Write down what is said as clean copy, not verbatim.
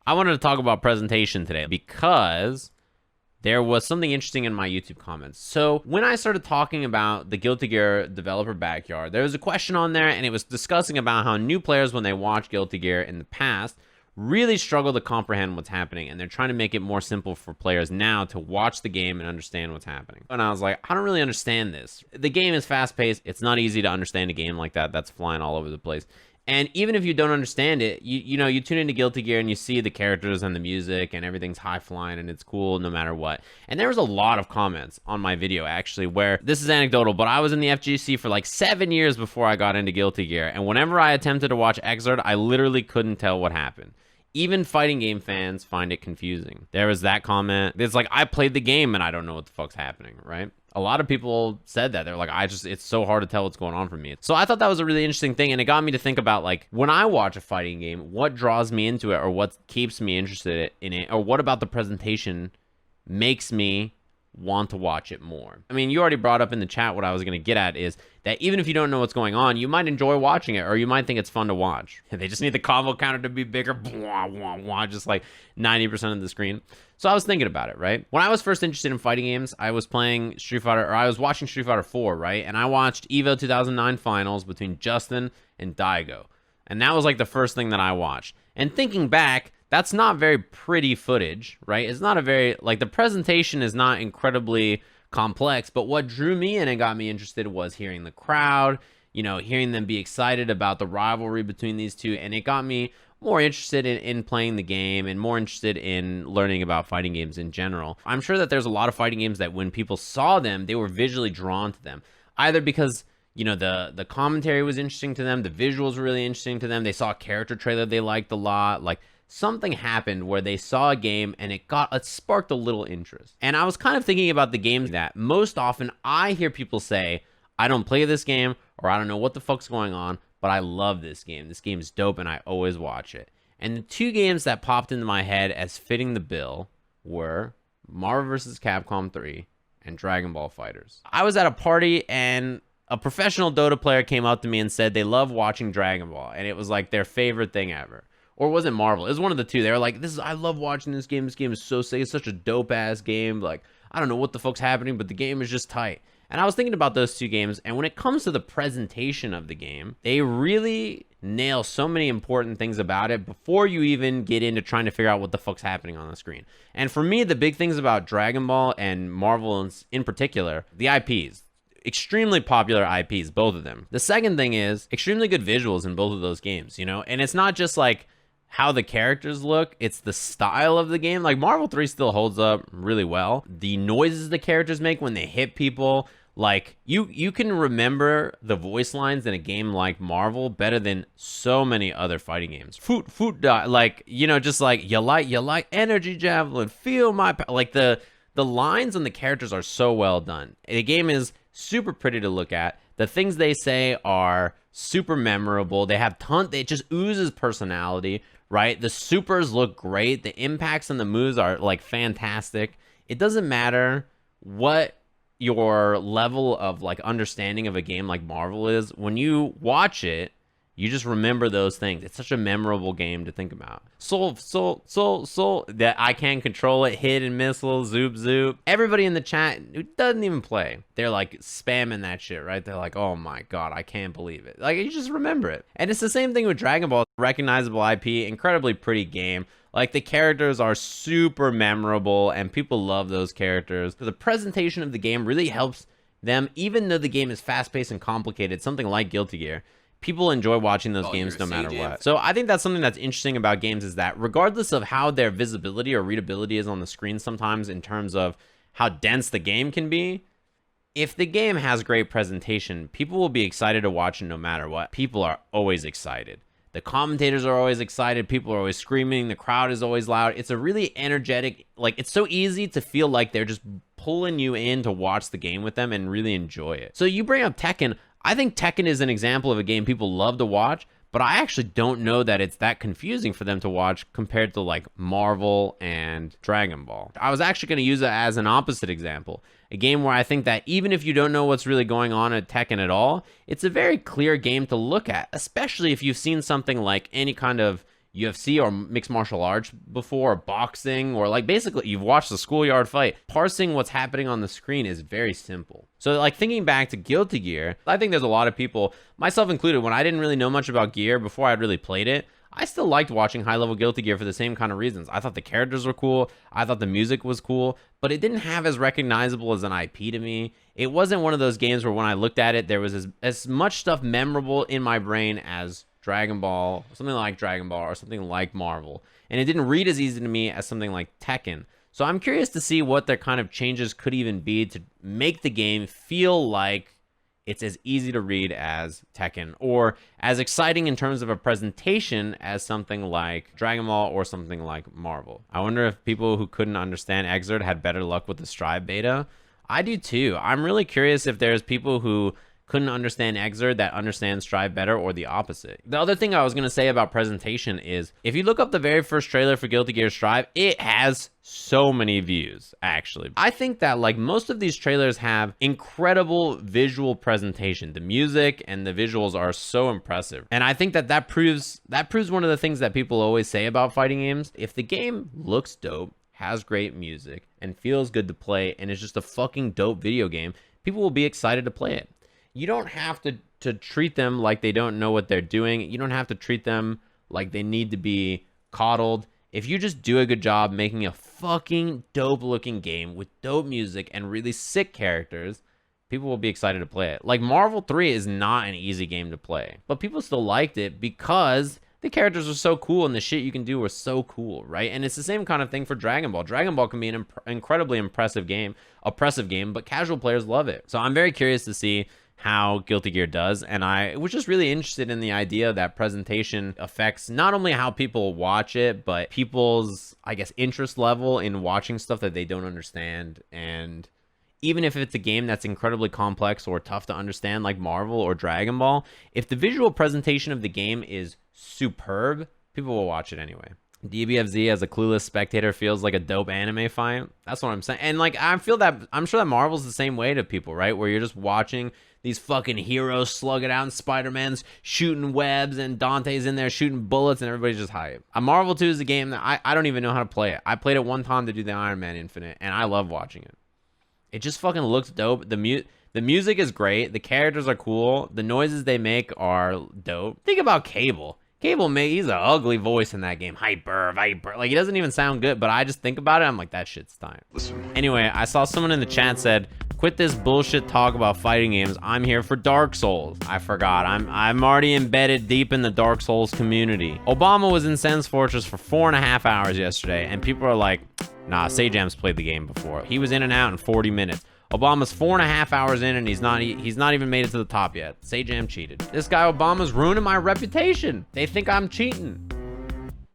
I wanted to talk about presentation today because there was something interesting in my YouTube comments. So when I started talking about the Guilty Gear developer backyard, there was a question on there, and it was discussing about how new players, when they watch Guilty Gear in the past, really struggle to comprehend what's happening, and they're trying to make it more simple for players now to watch the game and understand what's happening. And I was like, I don't really understand this. The game is fast-paced. It's not easy to understand a game like that that's flying all over the place. And even if you don't understand it, you tune into Guilty Gear and you see the characters and the music and everything's high flying and it's cool no matter what. And there was a lot of comments on my video actually where, this is anecdotal, but I was in the FGC for like 7 years before I got into Guilty Gear. And whenever I attempted to watch Exert, I literally couldn't tell what happened. Even fighting game fans find it confusing. There was that comment. It's like, I played the game and I don't know what the fuck's happening, right? A lot of people said that. They're like, it's so hard to tell what's going on for me. So I thought that was a really interesting thing, and it got me to think about, like, when I watch a fighting game, what draws me into it, or what keeps me interested in it, or what about the presentation makes me want to watch it more. I mean, you already brought up in the chat what I was going to get at is that even if you don't know what's going on, you might enjoy watching it, or you might think it's fun to watch. They just need the combo counter to be bigger, blah, blah, blah, just like 90% of the screen. So I was thinking about it, right? When I was first interested in fighting games, I was playing Street Fighter, or I was watching Street Fighter 4, right? And I watched EVO 2009 finals between Justin and Daigo. And that was like the first thing that I watched. And thinking back, that's not very pretty footage, right? It's not a very, like, the presentation is not incredibly complex, but what drew me in and got me interested was hearing the crowd, hearing them be excited about the rivalry between these two, and it got me more interested in playing the game and more interested in learning about fighting games in general. I'm sure that there's a lot of fighting games that when people saw them, they were visually drawn to them, either because the commentary was interesting to them, the visuals were really interesting to them, they saw a character trailer they liked a lot, like, something happened where they saw a game and it sparked a little interest. And I was kind of thinking about the games that most often I hear people say, I don't play this game, or I don't know what the fuck's going on, but I love this game. This game is dope and I always watch it. And the two games that popped into my head as fitting the bill were Marvel vs. Capcom 3 and Dragon Ball FighterZ. I was at a party and a professional Dota player came up to me and said they love watching Dragon Ball, and it was like their favorite thing ever. Or was it Marvel? It was one of the two. They were like, I love watching this game. This game is so sick. It's such a dope-ass game. Like, I don't know what the fuck's happening, but the game is just tight. And I was thinking about those two games, and when it comes to the presentation of the game, they really nail so many important things about it before you even get into trying to figure out what the fuck's happening on the screen. And for me, the big things about Dragon Ball and Marvel in particular, the IPs. Extremely popular IPs, both of them. The second thing is extremely good visuals in both of those games, And it's not just like how the characters look, it's the style of the game. Like, Marvel 3 still holds up really well. The noises the characters make when they hit people, like, you can remember the voice lines in a game like Marvel better than so many other fighting games. Like, just like, you like energy javelin, feel my, like, the lines on the characters are so well done. The game is super pretty to look at. The things they say are super memorable. They just oozes personality, right? The supers look great. The impacts and the moves are, like, fantastic. It doesn't matter what your level of, like, understanding of a game like Marvel is. When you watch it, you just remember those things. It's such a memorable game to think about. Soul, that I can control it, hit and missile, zoop. Everybody in the chat who doesn't even play, they're like spamming that shit, right? They're like, oh my God, I can't believe it. Like, you just remember it. And it's the same thing with Dragon Ball. Recognizable IP, incredibly pretty game. Like, the characters are super memorable and people love those characters. The presentation of the game really helps them, even though the game is fast-paced and complicated, something like Guilty Gear. People enjoy watching those games no matter what. So I think that's something that's interesting about games, is that regardless of how their visibility or readability is on the screen sometimes in terms of how dense the game can be, if the game has great presentation, people will be excited to watch it no matter what. People are always excited. The commentators are always excited. People are always screaming. The crowd is always loud. It's a really energetic, like, it's so easy to feel like they're just pulling you in to watch the game with them and really enjoy it. So you bring up Tekken. I think Tekken is an example of a game people love to watch, but I actually don't know that it's that confusing for them to watch compared to, like, Marvel and Dragon Ball. I was actually going to use it as an opposite example. A game where I think that even if you don't know what's really going on at Tekken at all, it's a very clear game to look at, especially if you've seen something like any kind of, UFC or mixed martial arts before, or boxing, or like basically you've watched the schoolyard fight, parsing what's happening on the screen is very simple. So like thinking back to Guilty Gear, I think there's a lot of people, myself included, when I didn't really know much about Gear before I'd really played it, I still liked watching high-level Guilty Gear for the same kind of reasons. I thought the characters were cool, I thought the music was cool, but it didn't have as recognizable as an IP to me. It wasn't one of those games where when I looked at it, there was as much stuff memorable in my brain as Dragon Ball, something like Dragon Ball, or something like Marvel. And it didn't read as easy to me as something like Tekken. So I'm curious to see what their kind of changes could even be to make the game feel like it's as easy to read as Tekken, or as exciting in terms of a presentation as something like Dragon Ball or something like Marvel. I wonder if people who couldn't understand Exert had better luck with the Strive beta. I do too. I'm really curious if there's people who couldn't understand Exert that understand Strive better, or the opposite. The other thing I was going to say about presentation is, if you look up the very first trailer for Guilty Gear Strive, it has so many views, actually. I think that like most of these trailers have incredible visual presentation. The music and the visuals are so impressive. And I think that proves one of the things that people always say about fighting games. If the game looks dope, has great music, and feels good to play, and is just a fucking dope video game, people will be excited to play it. You don't have to treat them like they don't know what they're doing. You don't have to treat them like they need to be coddled. If you just do a good job making a fucking dope looking game with dope music and really sick characters, people will be excited to play it. Like Marvel 3 is not an easy game to play, but people still liked it because the characters are so cool and the shit you can do are so cool, right? And it's the same kind of thing for Dragon Ball. Dragon Ball can be an incredibly oppressive game, but casual players love it. So I'm very curious to see how Guilty Gear does, and I was just really interested in the idea that presentation affects not only how people watch it, but people's, I guess, interest level in watching stuff that they don't understand. And even if it's a game that's incredibly complex or tough to understand like Marvel or Dragon Ball, if the visual presentation of the game is superb, people will watch it anyway. DBFZ as a clueless spectator feels like a dope anime fight. That's what I'm saying. And like I'm sure that Marvel's the same way to people, right? Where you're just watching these fucking heroes slug it out, and Spider-Man's shooting webs, and Dante's in there shooting bullets, and everybody's just hype. Marvel 2 is a game that I don't even know how to play it. I played it one time to do the Iron Man Infinite, and I love watching it. It just fucking looks dope. The music is great. The characters are cool. The noises they make are dope. Think about Cable. He's an ugly voice in that game. Hyper. Like, he doesn't even sound good, but I just think about it, I'm like, that shit's time. Listen. Anyway, I saw someone in the chat said, quit this bullshit talk about fighting games. I'm here for Dark Souls. I forgot. I'm already embedded deep in the Dark Souls community. Obama was in Sen's Fortress for 4.5 hours yesterday, and people are like, nah, Sajam's played the game before. He was in and out in 40 minutes. Obama's 4.5 hours in, and he's not even made it to the top yet. Sajam cheated. This guy Obama's ruining my reputation. They think I'm cheating.